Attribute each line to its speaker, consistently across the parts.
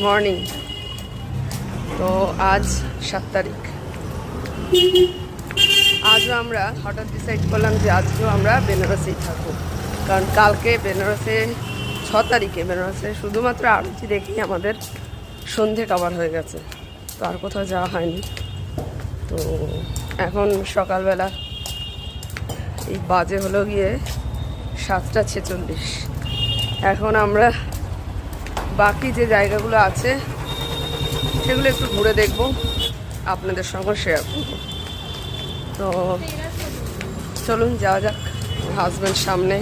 Speaker 1: Morning. তো আজ 7 তারিখ। আজও আমরা হঠাৎ ডিসাইড করলাম যে আজকেও আমরা বেনারসেই থাকবো, কারণ কালকে বেনারসে 6 তারিখে বেনারসে শুধুমাত্র আরতি দেখেই আমাদের সন্ধে কভার হয়ে গেছে। তো আর কোথাও যাওয়া হয়নি। তো এখন সকালবেলা এই বাজে হলো গিয়ে 7টা 46। এখন আমরা বাকি যে জায়গাগুলো আছে সেগুলো একটু ঘুরে দেখব, আপনাদের সঙ্গে শেয়ার করব। তো চলুন যাওয়া যাক। হাজব্যান্ড সামনে,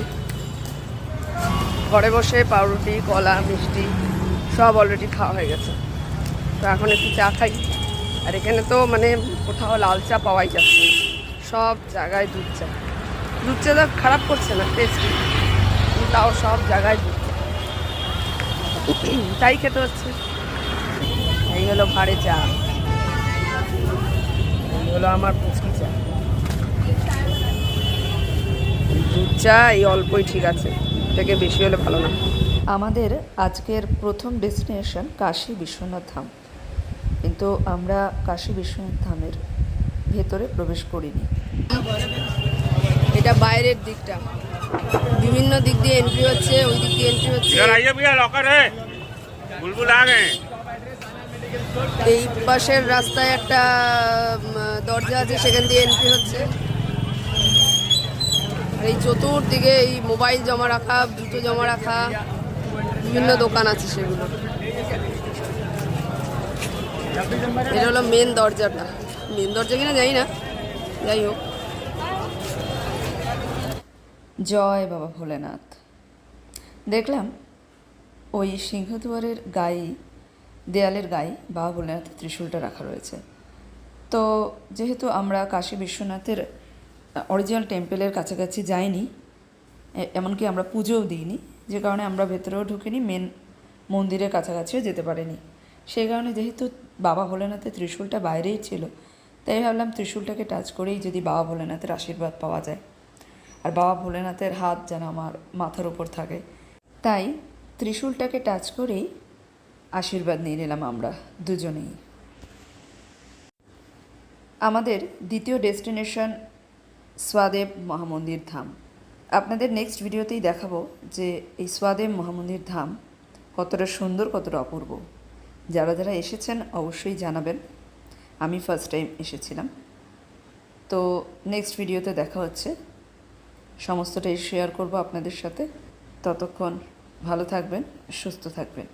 Speaker 1: ঘরে বসে পাউরুটি, কলা, মিষ্টি সব অলরেডি খাওয়া হয়ে গেছে। তো এখন একটু চা খাই। আর এখানে তো মানে কোথাও লাল চা পাওয়াই যাচ্ছে না, সব জায়গায় দুধ চা। দুধ চাটা খারাপ করছে না, টেস্টি, তাও সব জায়গায় দুধ চা, তাই খেতে হচ্ছে। এই হলো ভাড়ে চা, এই হলো আমার পুচকি চা। দুধ চা এই অল্পই ঠিক আছে, থেকে বেশি হলে ভালো না।
Speaker 2: আমাদের আজকের প্রথম ডেস্টিনেশন কাশী বিশ্বনাথ ধাম, কিন্তু আমরা কাশী বিশ্বনাথ ধামের ভেতরে প্রবেশ করিনি।
Speaker 1: এটা বাইরের দিকটা, বিভিন্ন দিক দিয়ে এন্ট্রি হচ্ছে, ওই দিক দিয়ে এন্ট্রি হচ্ছে। এই পাশের রাস্তায় একটা দরজা আছে, সেখান দিয়ে এন্ট্রি হচ্ছে। এই চতুর্দিকে এই মোবাইল জমা রাখা, জুতো জমা রাখা বিভিন্ন দোকান আছে, সেগুলো। এটা হলো মেন দরজাটা, মেন দরজা কিনা জানি না, যাই হোক।
Speaker 2: জয় বাবা ভোলেনাথ। দেখলাম ওই সিংহদুয়ারের গায়ে, দেয়ালের গায়ে বাবা ভোলেনাথের ত্রিশূলটা রাখা রয়েছে। তো যেহেতু আমরা কাশী বিশ্বনাথের অরিজিনাল টেম্পেলের কাছাকাছি যাইনি, এমনকি আমরা পুজোও দিইনি, যে কারণে আমরা ভেতরেও ঢুকিনি, মেন মন্দিরের কাছাকাছিও যেতে পারিনি। সেই কারণে যেহেতু বাবা ভোলেনাথের ত্রিশূলটা বাইরেই ছিল, তাই ভাবলাম ত্রিশূলটাকে টাচ করেই যদি বাবা ভোলেনাথের আশীর্বাদ পাওয়া যায়, আর বাবা ভোলেনাথের হাত যেন আমার মাথার উপর থাকে, তাই ত্রিশূলটাকে টাচ করেই আশীর্বাদ নিয়ে নিলাম আমরা দুজনেই। আমাদের দ্বিতীয় ডেস্টিনেশন স্বাদেব মহামন্দির ধাম। আপনাদের নেক্সট ভিডিওতেই দেখাবো যে এই স্বাদেব মহামন্দির ধাম কতটা সুন্দর, কতটা অপূর্ব। যারা যারা এসেছেন অবশ্যই জানাবেন। আমি ফার্স্ট টাইম এসেছিলাম। তো নেক্সট ভিডিওতে দেখা হচ্ছে, সমস্তটাই শেয়ার করব আপনাদের সাথে। ততক্ষণ ভালো থাকবেন, সুস্থ থাকবেন।